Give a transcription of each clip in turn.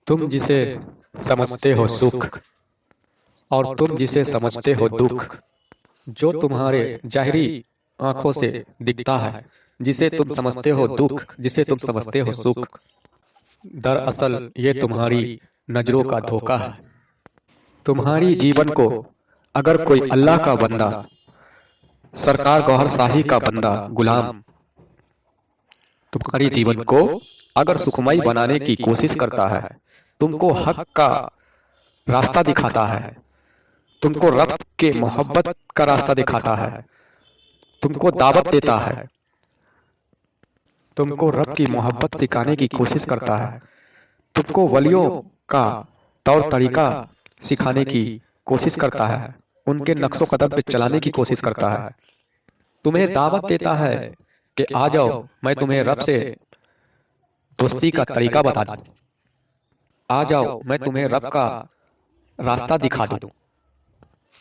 तुम जिसे समझते हो सुख और तुम जिसे समझते हो दुख, जो तुम्हारे जाहिरी आंखों से दिखता है, जिसे तुम समझते हो दुख, जिसे तुम समझते हो सुख, दरअसल ये तुम्हारी नजरों का धोखा है। तुम्हारी जीवन को अगर कोई अल्लाह का बंदा, सरकार गौहर शाही का बंदा, गुलाम तुम्हारी जीवन को अगर सुखमय बनाने की कोशिश करता है, तुमको हक का रास्ता दिखाता है, तुमको रब के मोहब्बत का रास्ता दिखाता है, तुमको दावत देता है, तुमको रब की मोहब्बत सिखाने की कोशिश करता है, तुमको वलियों का तौर तरीका सिखाने की कोशिश करता है, उनके नक्शो कदम पे चलाने की कोशिश करता है, तुम्हें दावत देता है कि आ जाओ, मैं तुम्हें रब से दोस्ती का तरीका बता दूं, आ जाओ, मैं तुम्हें रब का रास्ता दिखा दूं।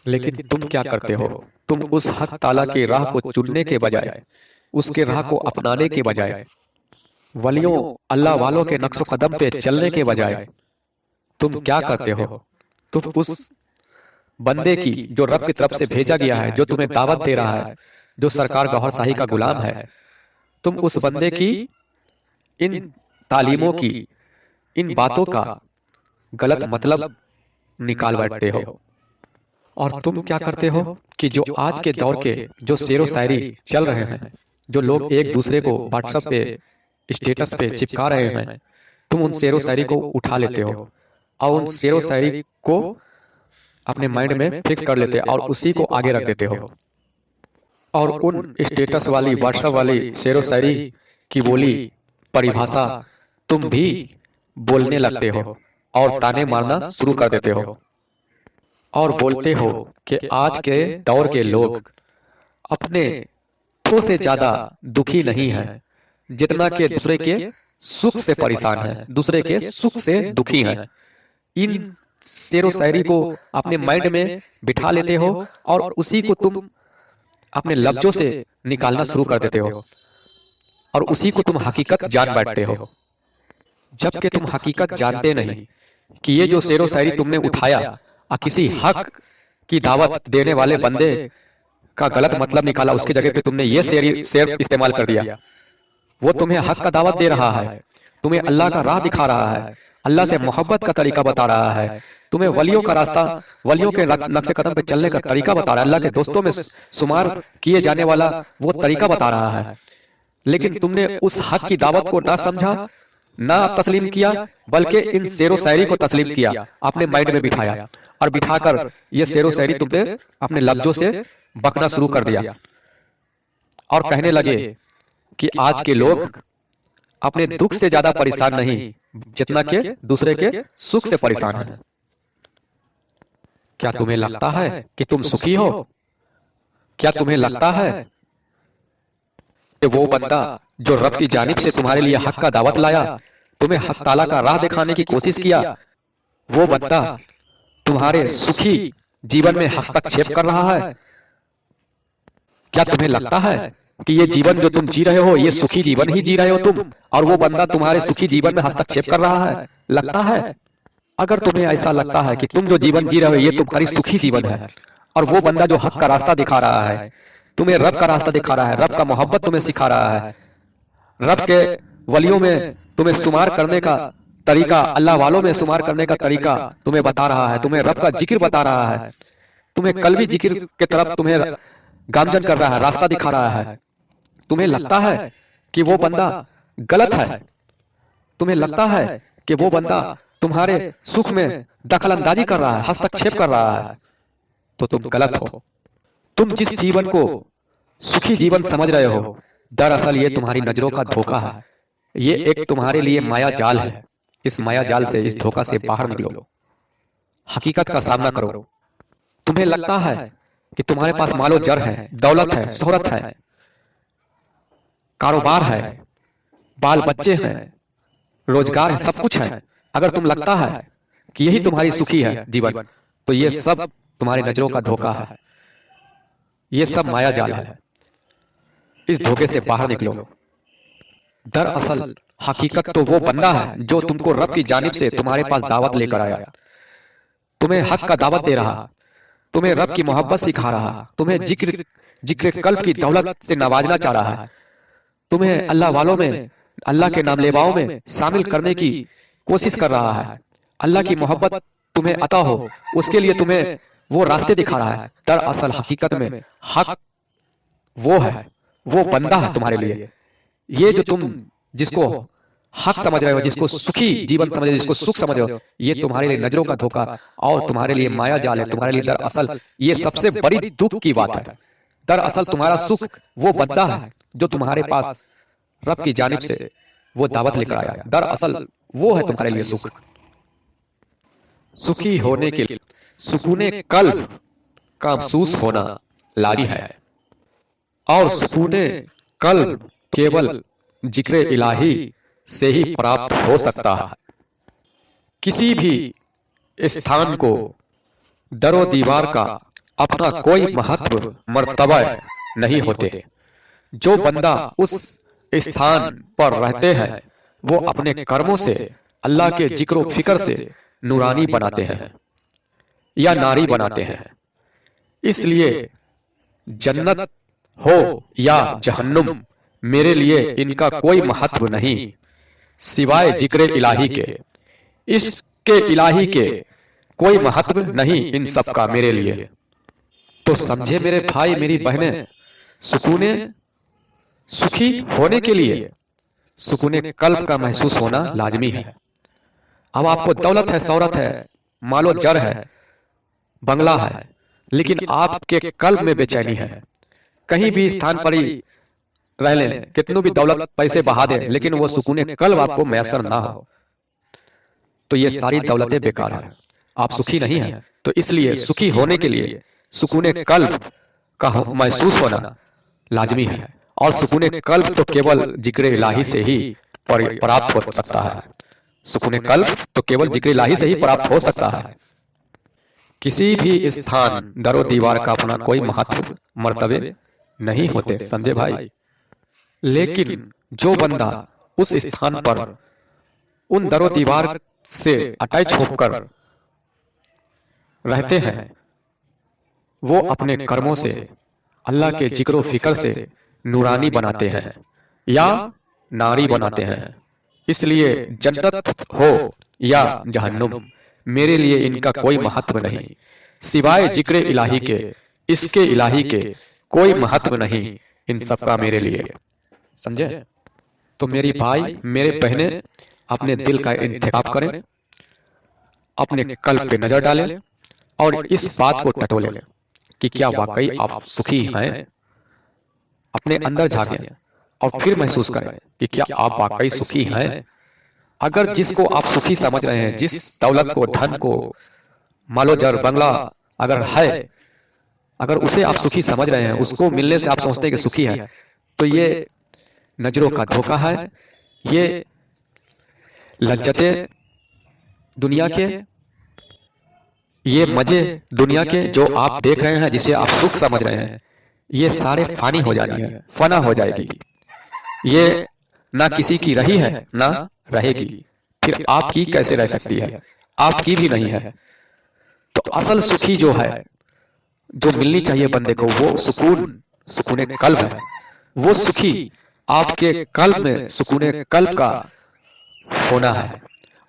लेकिन तुम क्या करते हो? तुम उस हक ताला की राह को चुनने के बजाय, उसके राह को अपनाने के बजाय, वलियों अल्लाह वालों के नक्शो कदम पे चलने के बजाय, तुम क्या करते हो? तुम उस बंदे की जो रब की तरफ से भेजा गया है, जो तुम्हें दावत दे रहा है, जो सरकार गौहर शाही का गुलाम है, तुम उस बंदे की इन तालीमों की, इन बातों का गलत मतलब निकाल बैठते हो। और तुम क्या करते हो कि जो आज के दौर के जो शेरो शायरी चल रहे हैं, जो लोग एक दूसरे को व्हाट्सएप पे स्टेटस पे चिपका रहे हैं, तुम उन शेरो शायरी को उठा लेते हो और उन शेरो शायरी को अपने माइंड में फिक्स कर लेते हो और उसी को आगे रख देते हो। और उन स्टेटस वाली व्हाट्सएप वाली शेरो शायरी की बोली परिभाषा तुम भी बोलने लगते हो और ताने मारना शुरू कर देते हो और बोलते हो कि आज के दौर के लोग अपने खुद से ज्यादा दुखी नहीं है, जितना कि दूसरे के सुख से परेशान है, दूसरे के सुख से दुखी है। इन शेरो शायरी को अपने माइंड में बिठा लेते हो और उसी को तुम अपने लफ्जों से निकालना शुरू कर देते हो और उसी को तुम हकीकत जान बैठते हो, जबकि तुम हकीकत जानते नहीं कि ये जो शेरो शायरी तुमने उठाया और किसी हक की दावत देने वाले बंदे का गलत मतलब निकाला, उसकी जगह पे तुमने ये शेर इस्तेमाल कर दिया। वो तुम्हें हक का दावत दे रहा है, तुम्हें अल्लाह का राह दिखा रहा है, अल्लाह से मोहब्बत का तरीका बता रहा है, तुम्हें वलियों का रास्ता, वलियों के नक्शे कदम पे चलने का तरीका बता रहा है, अल्लाह के दोस्तों में शुमार किए जाने वाला वो तरीका बता रहा है। लेकिन तुमने उस हक की दावत को ना समझा, ना तस्लीम किया, बल्कि इन शेरो शायरी को तस्लीम किया, अपने माइंड में बिठाया और बिठाकर ये शेरो शायरी तुमने अपने लफ्जों से बकना शुरू कर दिया और कहने लगे कि आज के लोग अपने दुख से ज्यादा परेशान नहीं, जितना कि दूसरे के सुख से परेशान है। क्या तुम्हें लगता है कि तुम सुखी हो? क्या तुम्हें लगता है कि वो बंदा जो रब की जानिब से तुम्हारे लिए हक का दावत लाया, तुम्हें हक ताला का राह दिखाने की कोशिश किया, वो बंदा तुम्हारे सुखी जीवन में हस्तक्षेप कर रहा है? क्या तुम्हें लगता है कि ये जीवन जो तुम जी रहे हो, ये सुखी जीवन ही जी रहे हो तुम, और वो बंदा तुम्हारे सुखी जीवन में हस्तक्षेप कर रहा है? लगता है? अगर तुम्हें ऐसा लगता है कि तुम जो जीवन जी रहे हो ये तुम्हारी सुखी जीवन है, और वो बंदा जो हक का रास्ता दिखा रहा है, तुम्हें रब का रास्ता दिखा रहा है, रब का मोहब्बत तुम्हें सिखा रहा है, रब के वलियों में तुम्हें शुमार करने का तरीका, अल्लाह वालों में शुमार करने का तरीका तुम्हें बता रहा है, तुम्हें रब का जिक्र बता रहा है, तुम्हें कल्बी जिक्र की तरफ तुम्हें गामजन कर रहा है, रास्ता दिखा रहा है, तुम्हें लगता है कि वो बंदा गलत है? तुम्हें लगता है कि वो बंदा तुम्हारे सुख में दखल अंदाजी कर रहा है, हस्तक्षेप कर रहा है? तो तुम गलत हो। तुम जिस जीवन को सुखी जीवन समझ रहे हो, दरअसल ये तुम्हारी नजरों का धोखा है, ये एक तुम्हारे लिए माया जाल है। इस माया जाल से, इस धोखा से बाहर निकलो, हकीकत का सामना करो। तुम्हें लगता है कि तुम्हारे पास मालो जर है, दौलत है, शोहरत है, कारोबार है, बाल बच्चे हैं, रोजगार है, सब कुछ है। अगर तुम लगता है कि यही तुम्हारी सुखी है जीवन, तो ये सब तुम्हारी नजरों का धोखा है, ये सब माया जाल है। इस धोखे से बाहर निकलो। दरअसल हकीकत तो वो बंदा है जो तुमको रब की जानिब से तुम्हारे पास दावत लेकर आया, तुम्हें हक का दावत दे रहा, तुम्हें रब की मोहब्बत सिखा रहा, तुम्हें जिक्र जिक्र कल्ब की दौलत से नवाजना चाह रहा है, तुम्हें अल्लाह वालों में, अल्लाह के नाम लेवाओं में शामिल करने की कोशिश कर रहा है। अल्लाह की मोहब्बत तुम्हें अता हो, उसके लिए तुम्हें वो रास्ते दिखा रहा है। दरअसल हकीकत में हक वो है, वो बंदा है तुम्हारे लिए। ये जो तुम जिसको हक समझ रहे हो, जिसको सुखी जीवन समझ रहे हो, जिसको सुख समझ रहे हो, ये तुम्हारे लिए नजरों का धोखा और तुम्हारे लिए माया जाल है। तुम्हारे लिए दरअसल ये सबसे बड़ी दुख की बात है। दरअसल तुम्हारा सुख वो बंदा है जो तुम्हारे पास रब की जानिब से वो दावत लेकर आया। दरअसल वो है तुम्हारे लिए सुख। सुखी होने के लिए सुकूने कल्ब का महसूस होना लारी है, और सुकूने कल्ब केवल जिक्र इलाही से ही प्राप्त हो सकता है। किसी भी स्थान को दरो दीवार का अपना कोई महत्व मर्तबा नहीं होते। जो बंदा उस स्थान पर रहते हैं वो अपने कर्मों से अल्लाह के जिक्र फिक्र से नूरानी बनाते हैं या नारी बनाते हैं। इसलिए जन्नत हो या जहन्नुम मेरे लिए इनका कोई महत्व नहीं सिवाय जिक्र इलाही के। इसके इलाही के कोई महत्व नहीं इन सब का मेरे लिए। तो समझे मेरे भाई मेरी बहनें, सुकूने सुखी होने के लिए सुकूने कल्ब का महसूस होना लाजमी है। अब आपको दौलत है, शौहरत है, मालो जर है, बंगला है, लेकिन आपके कल्ब में बेचैनी है। कहीं भी स्थान पर ही रह लें, कितनों भी दौलत पैसे बहा दे, लेकिन वो सुकूने कल्ब आपको मैसर ना हो तो ये सारी दौलतें बेकार है, आप सुखी नहीं हैं। तो इसलिए सुखी होने के लिए सुकूने कल्ब का महसूस होना लाजमी है, और सुकूने कल्ब तो केवल जिक्र इलाही से ही प्राप्त हो सकता है। सुकूने कल्ब तो केवल जिक्र इलाही से ही प्राप्त हो सकता है। किसी भी स्थान दरो दीवार का अपना कोई महत्व मर्तबे नहीं होते, समझे भाई। लेकिन जो बंदा उस स्थान पर उन दरो दीवार से अटैच होकर रहते हैं वो अपने कर्मों से अल्लाह के जिक्र फिक्र से नूरानी बनाते हैं या नारी बनाते हैं। इसलिए जन्नत हो या जहन्नुम मेरे लिए इनका कोई महत्व नहीं सिवाय जिक्र इलाही के। इसके इलाही के कोई महत्व नहीं इन सब का मेरे लिए, समझे। तो मेरी भाई मेरे बहने अपने दिल का इंतखाब करें, अपने कल्ब पे नजर डालें और इस बात को टटोलें कि क्या वाकई आप सुखी हैं। अपने अंदर झांकें और फिर महसूस करें कि क्या आप वाकई सुखी हैं। अगर जिसको आप सुखी समझ रहे हैं, जिस दौलत को, धन को, मालो जर बंगला अगर है, अगर उसे आप सुखी समझ रहे हैं, उसको मिलने से आप सोचते हैं कि सुखी है, तो ये नजरों का धोखा है। ये लज्जतें दुनिया के, ये मजे दुनिया के जो आप देख रहे हैं, जिसे आप सुख समझ रहे हैं, ये सारे फानी हो जानी है, फना हो जाएगी। ये ना किसी की रही है ना रहेगी, फिर आपकी कैसे रह सकती है, आपकी भी नहीं है। तो असल सुखी जो है, जो मिलनी चाहिए बंदे को, वो सुकून, सुकूने कल्ब है। वो सुखी आपके कल्ब में सुकूने कल्ब का होना है,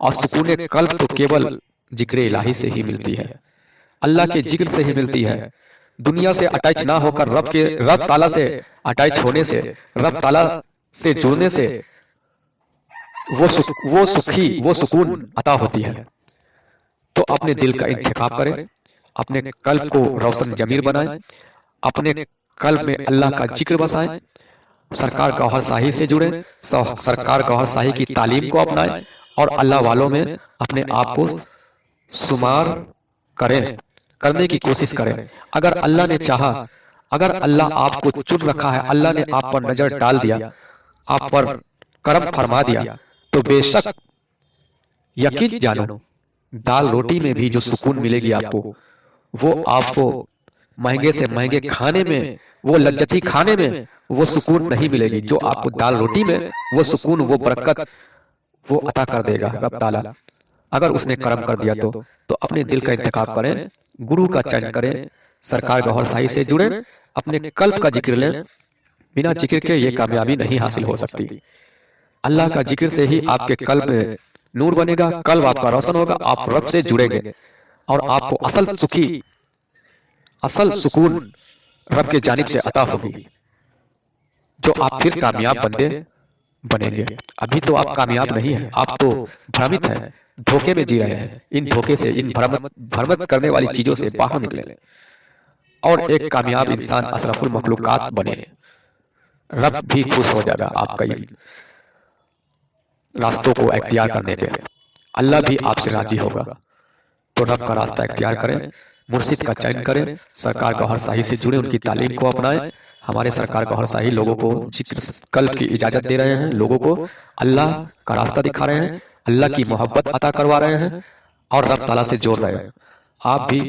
और सुकूने कल्ब तो केवल जिक्र इलाही से ही मिलती है, अल्लाह के जिक्र से ही मिलती है। दुनिया से अटैच ना होकर रब ताला से अटैच होने से, रब ताला से जुड़ने से वो सुखी, वो सुकून अता होती है। तो अपने दिल का इंतखाब करें, अपने कल्ब को रोशन जमीर बनाएं, अपने कल्ब में अल्लाह का जिक्र बसाएं, सरकार गौहर शाही से जुड़ें, सरकार गौहर शाही की तालीम को अपनाएं और अल्लाह वालों में अपने आप को शुमार करने की कोशिश करें। अगर अल्लाह ने चाहा, अगर अल्लाह आपको चुन रखा है, अल्लाह ने आप पर नजर डाल दिया, आप पर करम फरमा दिया, तो बेशक यकीन जानो दाल रोटी में भी जो सुकून मिलेगी आपको, वो आपको महंगे से महंगे खाने में, वो लज्जती खाने में वो सुकून नहीं मिलेगी जो आपको दाल रोटी में वो सुकून, वो बरकत वो अता कर देगा रब ताला। अगर उसने करम कर दिया तो अपने दिल का इंतखाब करें, गुरु का चयन करें, सरकार गौहर शाही से जुड़े, अपने कल्ब का जिक्र लें। बिना जिक्र के ये कामयाबी नहीं हासिल हो सकती। अल्लाह का जिक्र से ही आपके कल्ब में नूर बनेगा, कल्ब आपका रोशन होगा, आप रब से जुड़ेंगे और आपको असल सुकून रब के जानिब से अता होगी, जो आप फिर कामयाब बंदे बनेंगे। अभी तो आप कामयाब नहीं हैं, आप तो भ्रमित हैं, धोखे में जी रहे हैं। इन धोखे से, इन भ्रमित करने वाली चीजों से बाहर निकले और एक कामयाब इंसान, अशरफुल मखलूकात बने। रब भी खुश हो जाएगा आपका इन रास्तों को इख्तियार करने पे, अल्लाह भी आपसे राजी होगा। तो रब का रास्ता इख्तियार करें, मुर्शिद का चयन करें, सरकार गौहर शाही से जुड़े, उनकी तालीम को अपनाएं। हमारे सरकार गौहर शाही लोगों को जिक्र कल्ब की इजाजत दे रहे हैं, लोगों को अल्लाह का रास्ता दिखा रहे हैं, अल्लाह की मोहब्बत अता करवा रहे हैं और रब ताला से जोड़ रहे हैं। आप भी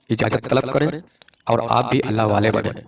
इजाजत तलब करें और आप भी अल्लाह वाले बने।